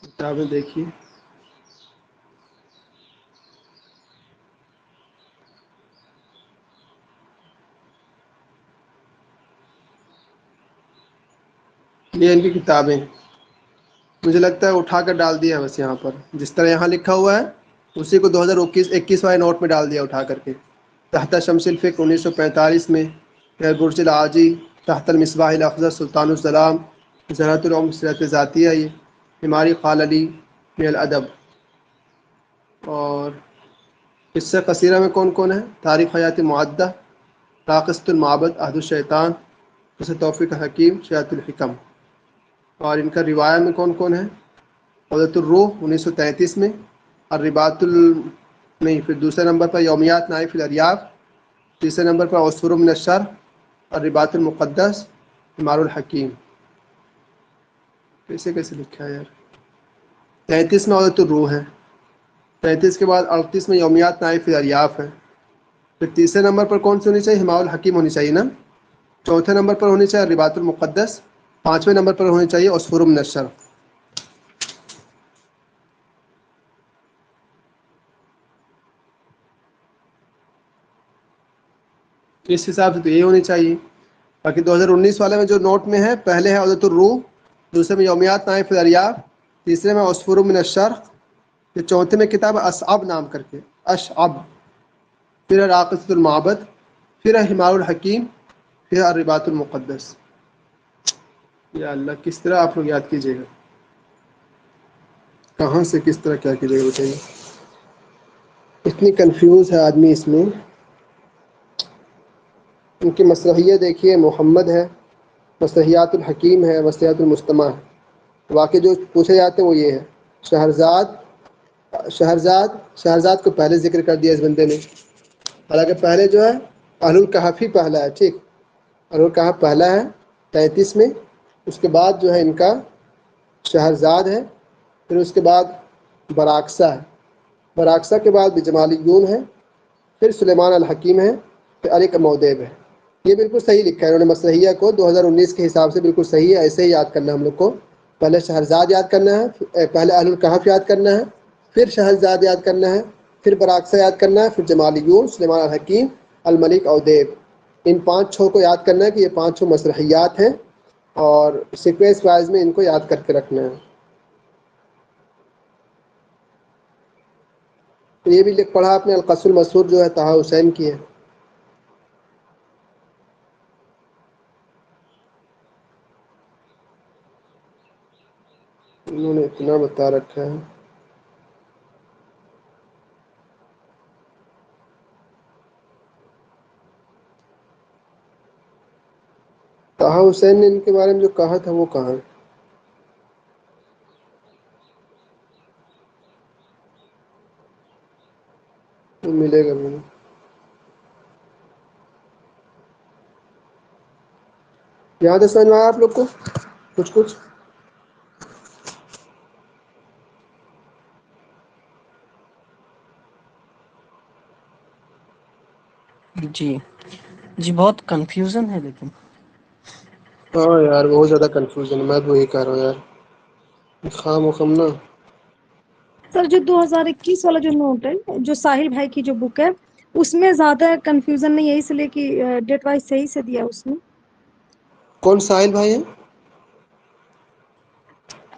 کتابیں دیکھیے. یہ ان کی کتابیں، مجھے لگتا ہے اٹھا کر ڈال دیا بس یہاں پر جس طرح یہاں لکھا ہوا ہے اسی کو 2021 والے نوٹ میں ڈال دیا اٹھا کر کے. تحت شمس الفکر 1945 میں، برج العاجی تحت المصباح الاخضر سلطان السلام، زرعۃ العمر سیرت ذاتیہ، یہ ہماری قال علی من الادب. اور قصہ قصیرہ میں کون کون ہے؟ تاریخ حیات معدہ، راقصۃ المعبد، عہد الشیطان، قصہ توفیق حکیم، شیعۃ الحکم. اور ان کا روایہ میں کون کون ہے؟ عودۃ الروح 1933 میں، الرباط نہیں، پھر دوسرے نمبر پر یومیات نائف الاریاف، تیسرے نمبر پر عصفور من الشرق، الرباط المقدس، ہمار الحکیم. کیسے کیسے لکھا ہے یار. 33 میں عودۃ الروح ہے، 33 کے بعد 38 میں یومیات نائف الاریاف ہے. پھر تیسرے نمبر پر کون سی ہونی چاہیے؟ ہمار الحکیم ہونی چاہیے نا. چوتھے نمبر پر ہونی چاہیے الرباط المقدس. پانچویں نمبر پر ہونی چاہیے عصفور من الشرق. اس حساب سے تو یہ ہونی چاہیے. باقی 2019 والے میں جو نوٹ میں ہے، پہلے ہے عودۃ الروح، دوسرے میں یومیات نائف الاریاف، تیسرے میں عصفور من الشرق، پھر چوتھے میں کتاب اشعب نام کر کے، اشعب، پھر ہے راقصۃ المعبد، پھر ہے ہمار الحکیم، پھر ہے الرباط المقدس. یا اللہ کس طرح آپ لوگ یاد کیجیے گا، کہاں سے کس طرح کیا کیجیے گا بتائیے. اتنی کنفیوز ہے آدمی اس میں. ان کی مسرحیہ دیکھیے، محمد ہے، مسرحیات الحکیم ہے، مسرحیات المجتمع ہے. واقعی جو پوچھے جاتے ہیں وہ یہ ہے. شہرزاد کو پہلے ذکر کر دیا اس بندے نے، حالانکہ پہلے جو ہے اہل الکہف ہی پہلا ہے. ٹھیک، اہل الکہف پہلا ہے 33 میں، اس کے بعد جو ہے ان کا شہرزاد ہے، پھر اس کے بعد براقصہ ہے، براقصہ کے بعد بجمالیون ہے، پھر سلیمان الحکیم ہے، پھر علی مودیب ہے. یہ بالکل صحیح لکھا ہے انہوں نے مسرحیہ کو 2019 کے حساب سے، بالکل صحیح ہے. ایسے ہی یاد کرنا ہم لوگ کو. پہلے شہرزاد یاد کرنا ہے، پہلے اہل الکہف یاد کرنا ہے، پھر شہرزاد یاد کرنا ہے، پھر براقصہ یاد کرنا ہے، پھر جمالیون، سلیمان الحکیم، الملک اودیب. ان 5 کو یاد کرنا ہے کہ یہ 5 مسرحیات ہیں، اور سیکوینس وائز میں ان کو یاد کر کے رکھنا ہے. تو یہ بھی لکھ پڑھا آپ نے، القصر المسور جو ہے طہ حسین کی ہے. انہوں نے اتنا بتا رکھا ہے. طہ حسین نے ان کے بارے میں جو کہا تھا وہ کہاں ہے؟ وہ ملے گا مجھے. یہاں تک سمجھ میں آیا آپ لوگ کو کچھ؟ جی جی، بہت کنفیوژن ہے لیکن. ہاں یار بہت زیادہ کنفیوژن ہے. میں تو وہی کہہ رہا ہوں یار، خام نا. سر جو 2021 والا جو نوٹ ہے، جو ساحل بھائی کی جو بک ہے، اس میں زیادہ کنفیوژن نہیں ہے، اس لیے کہ ڈیٹ وائز صحیح سے دیا اس میں. کون ساحل بھائی ہیں؟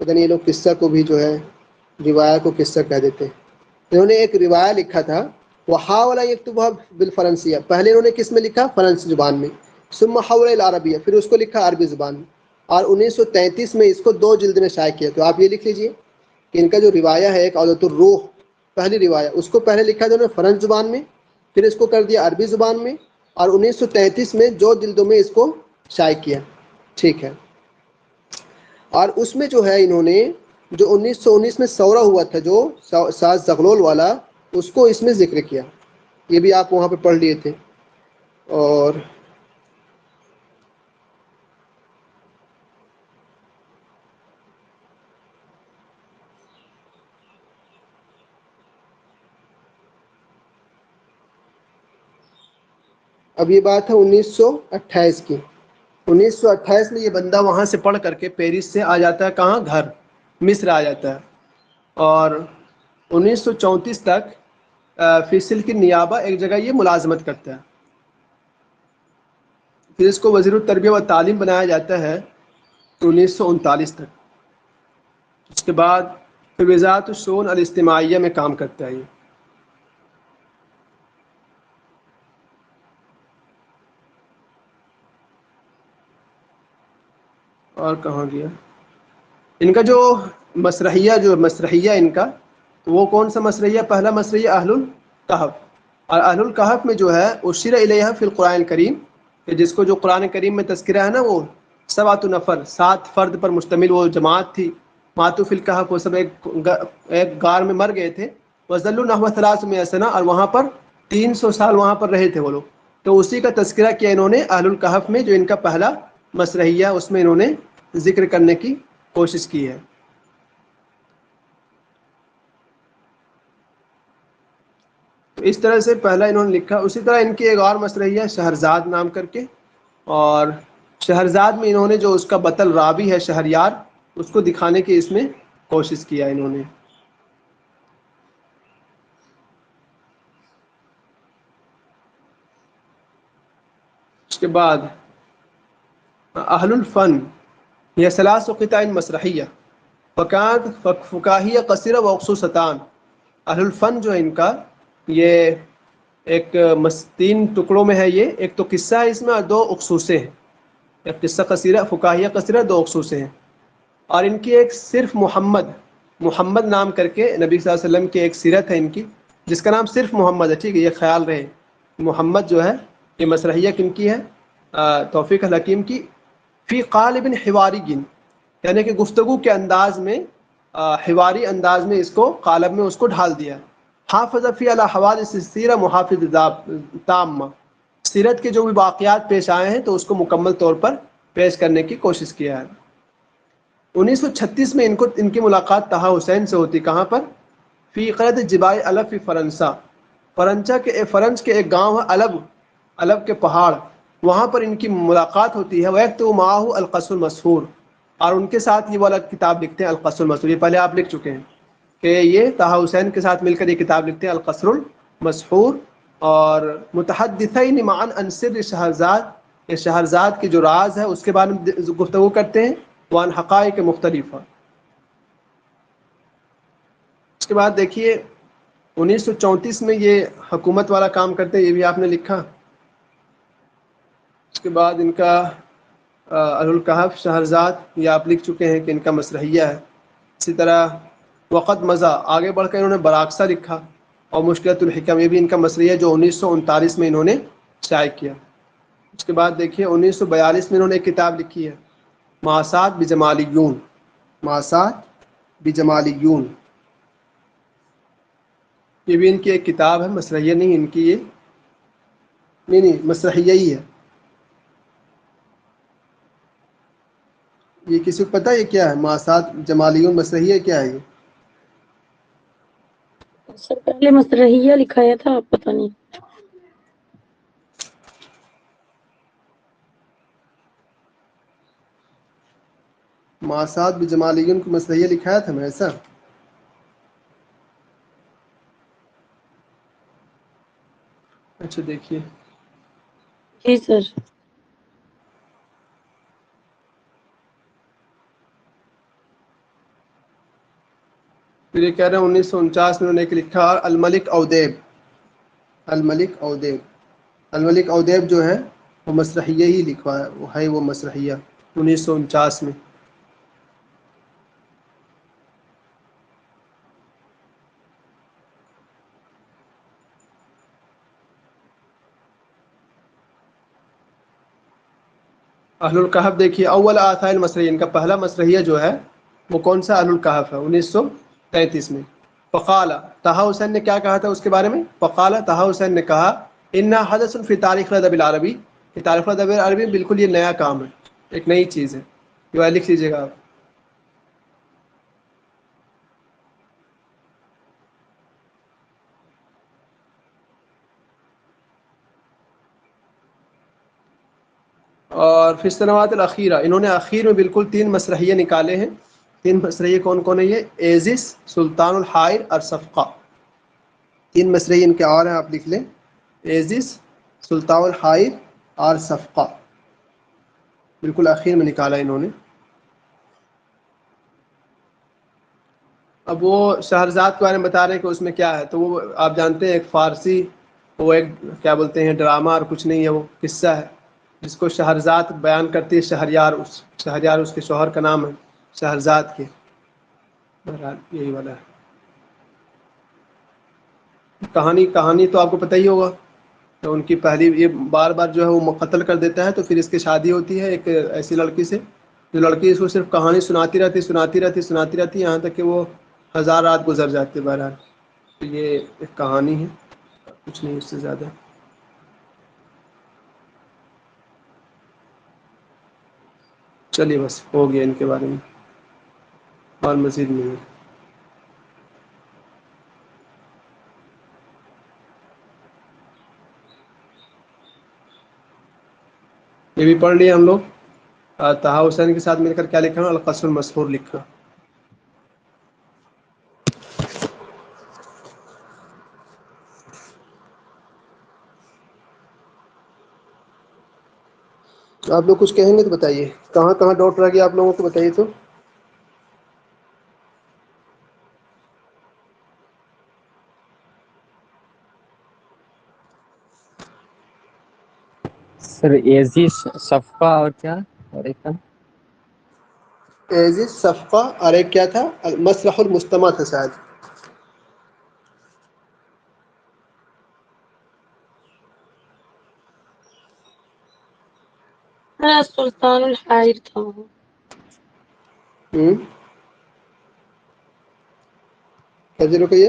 پتہ نہیں یہ لوگ قصہ کو بھی جو ہے روایہ کو قصہ کہہ دیتے ہیں. انہوں نے ایک روایہ لکھا تھا وحاول يكتبها بالفرنسیہ. پہلے انہوں نے کس میں لکھا؟ فرانسی زبان میں. ثم حول العربیہ، پھر اس کو لکھا عربی زبان میں، اور 1933 میں اس کو 2 جلد میں شائع کیا. تو آپ یہ لکھ لیجئے کہ ان کا جو روایہ ہے ایک عودۃ الروح پہلی روایہ، اس کو پہلے لکھا تھا انہوں نے فرانس زبان میں، پھر اس کو کر دیا عربی زبان میں، اور 1933 میں 2 جلدوں میں اس کو شائع کیا. ٹھیک ہے. اور اس میں جو ہے انہوں نے جو 1919 میں سورہ ہوا تھا جو ساز زغلول والا، اس کو اس میں ذکر کیا. یہ بھی آپ وہاں پہ پڑھ لیے تھے. اور اب یہ بات ہے 1928 کی. 1928 میں یہ بندہ وہاں سے پڑھ کر کے پیرس سے آ جاتا ہے کہاں؟ گھر مصر آ جاتا ہے. اور 1934 تک فی سلک النیابہ ایک جگہ یہ ملازمت کرتا ہے. پھر اس کو وزیر التربیہ و تعلیم بنایا جاتا ہے 1939 تک. اس کے بعد پھر وزارت الشؤون الاجتماعیہ میں کام کرتا ہے یہ. اور کہاں گیا ان کا جو مسرحیہ ان کا، تو وہ کون سا مسرحیہ؟ پہلا مسرحیہ اہل الکہف. اور اہل الکہف میں جو ہے اشیر الیہ فی القرآن الکریم، کہ جس کو جو قرآن کریم میں تذکرہ ہے نا، وہ 7 نفر 7 فرد پر مشتمل وہ جماعت تھی. ماتوا فی الکہف، وہ سب ایک غار میں مر گئے تھے. وظلوا نحو 300 سنہ، اور وہاں پر 300 سال وہاں پر رہے تھے وہ لوگ. تو اسی کا تذکرہ کیا انہوں نے اہل الکہف میں، جو ان کا پہلا مسرحیہ اس میں انہوں نے ذکر کرنے کی کوشش کی ہے. تو اس طرح سے پہلا انہوں نے لکھا. اسی طرح ان کی ایک اور مسرحیہ شہرزاد نام کر کے، اور شہرزاد میں انہوں نے جو اس کا بطل راوی ہے شہریار، اس کو دکھانے کی اس میں کوشش کیا انہوں نے. اس کے بعد اہل الفن یہ 3 قطع مسرحیہ فکانت فکاہیہ قصیرہ وخصوصتان. اہل الفن جو ہے ان کا، یہ ایک 3 ٹکڑوں میں ہے. یہ ایک تو قصہ ہے اس میں، اور 2 اخصوصے ہیں. ایک قصہ قصیرہ فکاہیہ قصیرہ، 2 اخصوصے ہیں. اور ان کی ایک صرف محمد نام کر کے نبی صلی اللہ علیہ وسلم کی ایک سیرت ہے ان کی، جس کا نام صرف محمد ہے. ٹھیک ہے، یہ خیال رہے. محمد جو ہے یہ مسرحیہ کن کی ہے؟ توفیق الحکیم کی. فی قالب حواری، یعنی کہ گفتگو کے انداز میں، حواری انداز میں اس کو قالب میں اس کو ڈھال دیا. حافظ فی علی حوادث السیرہ محافظ تامہ، سیرت کے جو بھی واقعات پیش آئے ہیں تو اس کو مکمل طور پر پیش کرنے کی کوشش کیا ہے. 1936 میں ان کی ملاقات طہا حسین سے ہوتی. کہاں پر؟ فی قلعۃ جبال علب فی فرنسا، فرنچ کے ایک گاؤں ہے علب کے پہاڑ، وہاں پر ان کی ملاقات ہوتی ہے. وَيَكْتُبُ مَعَهُ الْقَصْصُ الْمَشْهُورُ، اور ان کے ساتھ یہ والا کتاب لکھتے ہیں القصر المسحور. یہ پہلے آپ لکھ چکے ہیں کہ یہ طہا حسین کے ساتھ مل کر یہ کتاب لکھتے ہیں القصر المسحور. اور متحدثین معا عن سر شہرزاد، یہ شہرزاد کی جو راز ہے اس کے بارے میں گفتگو کرتے ہیں. وعن حقائق مختلفہ. اس کے بعد دیکھیے 1934 میں یہ حکومت والا کام کرتے ہیں، یہ بھی آپ نے لکھا. اس کے بعد ان کا اہل الکہف شہرزاد، یہ آپ لکھ چکے ہیں کہ ان کا مسرحیہ ہے. اسی طرح وقت مزہ، آگے بڑھ کر انہوں نے براقصہ لکھا. اور مشکلۃ الحکم، یہ بھی ان کا مسرحیہ جو 1939 میں انہوں نے شائع کیا. اس کے بعد دیکھیے 1942 میں انہوں نے ایک کتاب لکھی ہے ماسات بجمالیون. ماسات بجمالیون، یہ بھی ان کی ایک کتاب ہے، مسرحیہ نہیں ان کی، یہ نہیں مسرحیہ ہی ہے. یہ کسی کو پتہ ہے یہ کیا ہے؟ ماسات جمالیون مسرحیہ کیا ہے یہ؟ سر پہلے مسرحیہ لکھایا تھا، پتہ نہیں. ماسات بجمالیون کو مسرحیہ لکھایا تھا میں ایسا؟ اچھا دیکھیے جی سر. پھر یہ کہہ رہے ہیں 1949 میں انہوں نے ایک لکھا الملک اودیب. الملک اودیب، الملک اودیب جو ہے وہ مسرحیہ ہی لکھوا ہے، وہ ہے وہ مسرحیہ 1949 میں. اہل الکہف دیکھیے، اول آثار المسرحیہ، ان کا پہلا مسرحیہ جو ہے وہ کون سا؟ اہل الکہف ہے 1933 میں. فقال طہ حسین نے کیا کہا تھا اس کے بارے میں؟ فقال طہ حسین نے کہا انہا حدث فی تاریخ الادب العربی، کہ تاریخ الادب العربی بالکل یہ نیا کام ہے، ایک نئی چیز ہے. یہ لکھ لیجیے گا آپ. اور فی السنوات الاخیرہ، انہوں نے اخیر میں بالکل 3 مسرحیے نکالے ہیں. 3 مسرحیے کون کون ہیں یہ؟ ایزس، سلطان الحائر اور صفقہ. 3 مسرحیے ان کے اور ہیں، آپ لکھ لیں، ایزس، سلطان الحائر اور صفقہ، بالکل اخیر میں نکالا انہوں نے. اب وہ شہرزاد کے بارے میں بتا رہے ہیں کہ اس میں کیا ہے، تو وہ آپ جانتے ہیں ایک فارسی، وہ ایک کیا بولتے ہیں ڈرامہ اور کچھ نہیں ہے، وہ قصہ ہے جس کو شہرزاد بیان کرتی ہے. شہریار اس کے شوہر کا نام ہے شہرزاد کے. بہرحال یہی والا ہے کہانی تو آپ کو پتہ ہی ہوگا. تو ان کی پہلی، یہ بار بار جو ہے وہ قتل کر دیتا ہے، تو پھر اس کی شادی ہوتی ہے ایک ایسی لڑکی سے، جو لڑکی اس کو صرف کہانی سناتی رہتی یہاں تک کہ وہ 1000 رات گزر جاتی ہے. بہرحال تو یہ ایک کہانی ہے، کچھ نہیں اس سے زیادہ. چلیے بس ہو گیا ان کے بارے میں، اور مزید نہیں ہے. یہ بھی پڑھ لیا ہم لوگ. طہ حسین کے ساتھ مل کر کیا لکھا؟ القصر المسحور لکھا. آپ لوگ کچھ کہیں گے تو بتائیے، کہاں کہاں ڈاؤٹ رہ گیا آپ لوگوں کو بتائیے تو. سر ایزی صفقہ اور کیا اور ایک تھا؟ ایزس، صفقہ، اور ایک کیا تھا؟ مسرح المستمع تھا شاید. سلطان الحائر تھا وہ. کیا رکیے،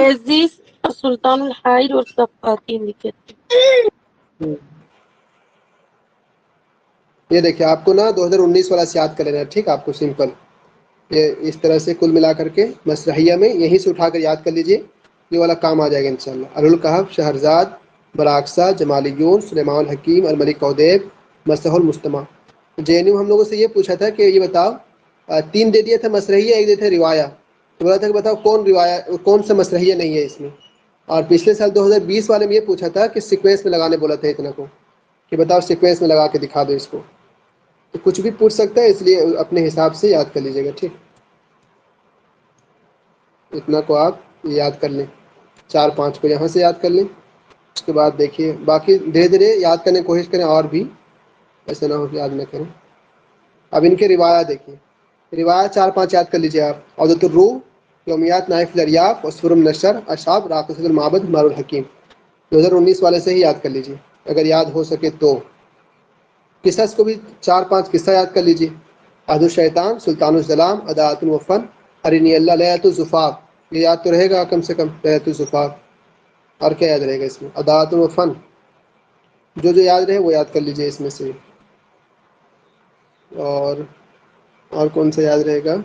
عزیز اور سلطان الحائر اور صفقہ 3 لکھے تھے. یہ دیکھیں آپ کو نا 2019 والا سے یاد کر لینا ہے، ٹھیک. آپ کو سمپل یہ اس طرح سے کل ملا کر کے مسرحیہ میں یہیں سے اٹھا کر یاد کر لیجئے، یہ والا کام آ جائے گا انشاءاللہ. اہل الکہف، شہرزاد، براقصہ، جمالیون، سلیمان الحکیم، الملک اودیب، مسرح المستمع. JNU ہم لوگوں سے یہ پوچھا تھا کہ یہ بتاؤ 3 دے دیا تھا مسرحیہ، ایک دے تھا روایہ، تو بولا تھا کہ بتاؤ کون سا مسرحیہ نہیں ہے اس میں. اور پچھلے سال 2020 والے میں یہ پوچھا تھا کہ سیکوینس میں لگانے بولا تھا اتنا کو، کہ بتاؤ سیکوینس میں لگا کے دکھا دو اس کو. تو کچھ بھی پوچھ سکتا ہے، اس لیے اپنے حساب سے یاد کر لیجیے گا، ٹھیک. اتنا کو آپ یاد کر لیں، 4-5 کو یہاں سے یاد کر لیں. اس کے بعد دیکھیے باقی دھیرے دھیرے یاد کرنے کی کوشش کریں، اور بھی ایسا نہ ہو کہ یاد نہ کریں. اب ان کے روایات دیکھیے، روایات 4-5 یاد کر لیجیے آپ. عودۃ الروح، یومیات نائف الاریاف، اسفر النشر، اشعاب، راقصۃ المعبد، مار الحکیم. 2019 والے سے ہی یاد کر لیجیے اگر یاد ہو سکے تو. قصص کو بھی 4-5 قصہ یاد کر لیجیے. عہد الشیطان، سلطان الظلام، عداۃ الوفن، ارنی اللہ، لیلۃ الزفاف. یہ یاد تو رہے گا کم سے کم، لیلۃ الزفاف. اور کیا یاد رہے گا اس میں؟ عداۃ الوفن. جو یاد رہے وہ یاد کر لیجیے اس میں سے. اور کون سا یاد رہے گا؟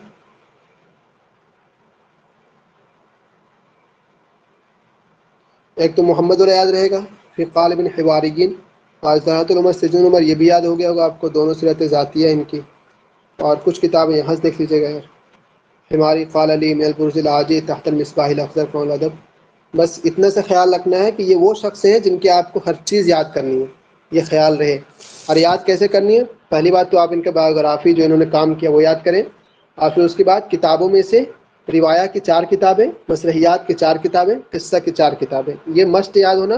ایک تو محمد والا یاد رہے گا، پھر قال بن حواریین، صراط العمر، سجن عمر، یہ بھی یاد ہو گیا ہوگا آپ کو، دونوں صورتیں ذاتیہ ہیں ان کی. اور کچھ کتابیں یہاں سے دیکھ لیجیے گا یار. حماری قال علی من البرز العاجی تحت المصباح الاخضر قول ادب. بس اتنا سے خیال رکھنا ہے کہ یہ وہ شخص ہیں جن کے آپ کو ہر چیز یاد کرنی ہے، یہ خیال رہے. اور یاد کیسے کرنی ہے؟ پہلی بات تو آپ ان کا بایوگرافی جو انہوں نے کام کیا وہ یاد کریں، اور پھر اس کے بعد کتابوں میں سے روایا کی 4 کتابیں، مسرحیات کی 4 کتابیں، قصہ کی 4 کتابیں، یہ مسٹ یاد ہونا،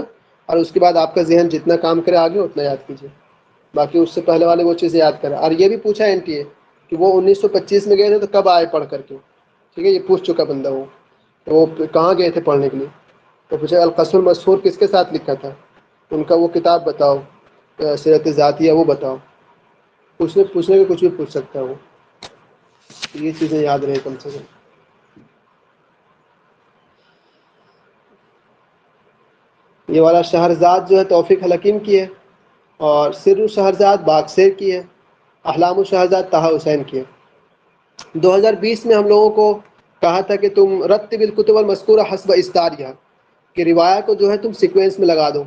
اور اس کے بعد آپ کا ذہن جتنا کام کرے آگے اتنا یاد کیجیے، باقی اس سے پہلے والے وہ چیزیں یاد کریں۔ اور یہ بھی پوچھا این ٹی اے کہ وہ 1925 میں گئے تھے تو کب آئے پڑھ کر کے، ٹھیک ہے، یہ پوچھ چکا بندہ وہ، تو وہ کہاں گئے تھے پڑھنے کے لیے، تو پوچھا القصر المسحور کس کے ساتھ لکھا تھا، ان کا وہ کتاب بتاؤ، سیرت ذاتیہ وہ بتاؤ، پوچھنے کے کچھ بھی پوچھ سکتا ہے وہ، یہ چیزیں یاد رہے کم سے کم۔ یہ والا شہرزاد جو ہے توفیق الحکیم کی ہے، اور سر الشہرزاد باکسیر کی ہے، احلام الشہرزاد طہ حسین کی ہے۔ 2020 میں ہم لوگوں کو کہا تھا کہ تم رتب الکتب المذکورہ حسب استاریہ، کہ روایہ کو جو ہے تم سیکوینس میں لگا دو،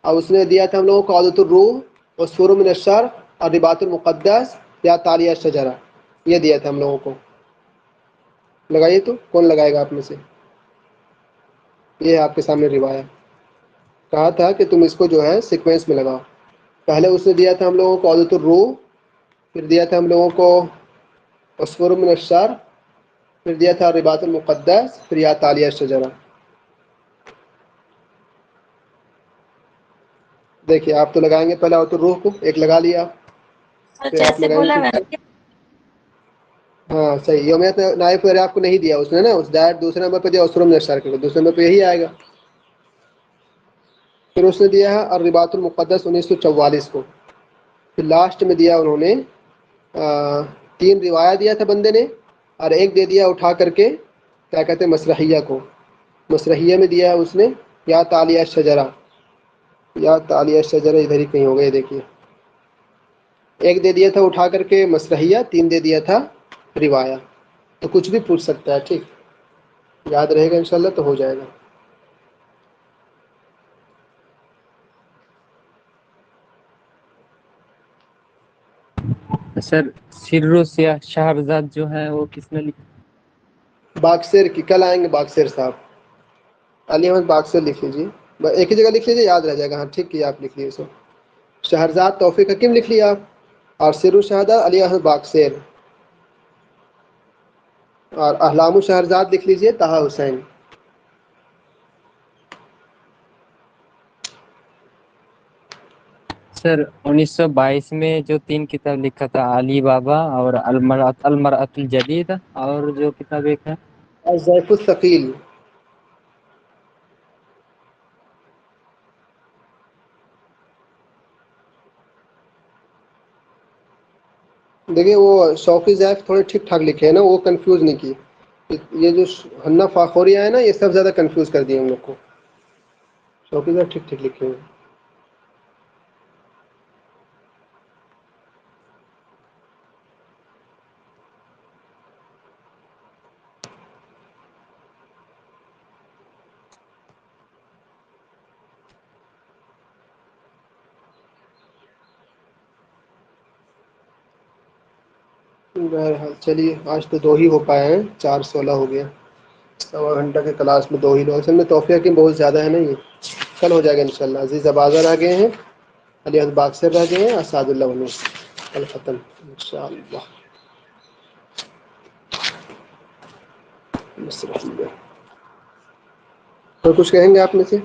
اور اس نے دیا تھا ہم لوگوں کو عودۃ الروح، عصفور من الشرق، اور رباط المقدس یا تالیہ الشجرہ، یہ دیا تھا ہم لوگوں کو۔ لگائیے تو کون لگائے گا آپ میں سے؟ یہ ہے آپ کے سامنے روایہ، کہا تھا کہ تم اس کو جو ہے سیکوینس میں لگاؤ۔ پہلے اس نے دیا تھا ہم لوگوں کو عودۃ الروح، پھر دیا تھا ہم لوگوں کو عصفور من الشرق، پھر دیا تھا رباط المقدس، پھر یا تالیہ الشجرہ۔ دیکھیے آپ تو لگائیں گے پہلے عودۃ الروح کو، ایک لگا لیا آپ، پھر آپ جیسے لگائیں بولا گے، ویسے ہاں صحیح، یومیت نائب وغیرہ آپ کو نہیں دیا اس نے نا، اس ڈائریکٹ دوسرے نمبر پہ دیا عصفور من الشرق کو، دوسرے نمبر پہ یہی آئے گا۔ پھر اس نے دیا ہے الرباط المقدس 1944 کو، پھر لاسٹ میں دیا انہوں نے 3 روایہ دیا تھا بندے نے، اور ایک دے دیا اٹھا کر کے کیا کہتے ہیں مسرحیہ کو، مسرحیہ میں دیا ہے اس نے یا تالیہ الشجرہ، یا تالیہ الشجرہ ادھر ہی کہیں ہوگا، یہ دیکھیے، ایک دے دیا تھا اٹھا کر کے مسرحیہ، 3 دے دیا تھا روایہ، تو کچھ بھی پوچھ سکتا ہے، ٹھیک، یاد رہے گا انشاءاللہ تو ہو جائے گا۔ سر سر و شہرزاد جو ہے وہ کس نے لکھا؟ باکسر کی، کل آئیں گے باکسر صاحب، علی احمد باکسر لکھ لیجیے، ایک ہی جگہ لکھ لیجیے یاد رہ جائے گا، ہاں ٹھیک کیا آپ لکھ لیے اسے، شہرزاد توفیق حکیم لکھ لیا آپ، اور سر الشہداء علی احمد باکسیر، اور احلام الشہرزاد لکھ لیجیے طہ حسین۔ سر 1922 میں جو 3 کتاب لکھا تھا، علی بابا اور المرأۃ الجدید، اور جو کتاب ایک ہے الضیف الثقیل، دیکھیے وہ شوقی ضیف تھوڑے ٹھیک ٹھاک لکھے ہیں نا، وہ کنفیوز نہیں کی، یہ جو ہنہ فاخوریہ ہے نا یہ سب زیادہ کنفیوز کر دیے ہم لوگ کو، شوقی ضیف ٹھیک ٹھیک لکھے ہیں۔ بہرحال چلیے، آج تو 2 ہی ہو پائے ہیں، 4:16 ہو گیا، سوا گھنٹہ کے کلاس میں 2 ہی لوگ، اصل میں توفیق حکیم بہت زیادہ ہے نا، یہ کل ہو جائے گا انشاءاللہ۔ عزیز اباظہ رہ گئے ہیں، علی احمد باکسر رہ گئے ہیں، اسعد اللہ ونوس، کل ختم انشاءاللہ۔ مسرحیہ اور کچھ کہیں گے آپ میں سے؟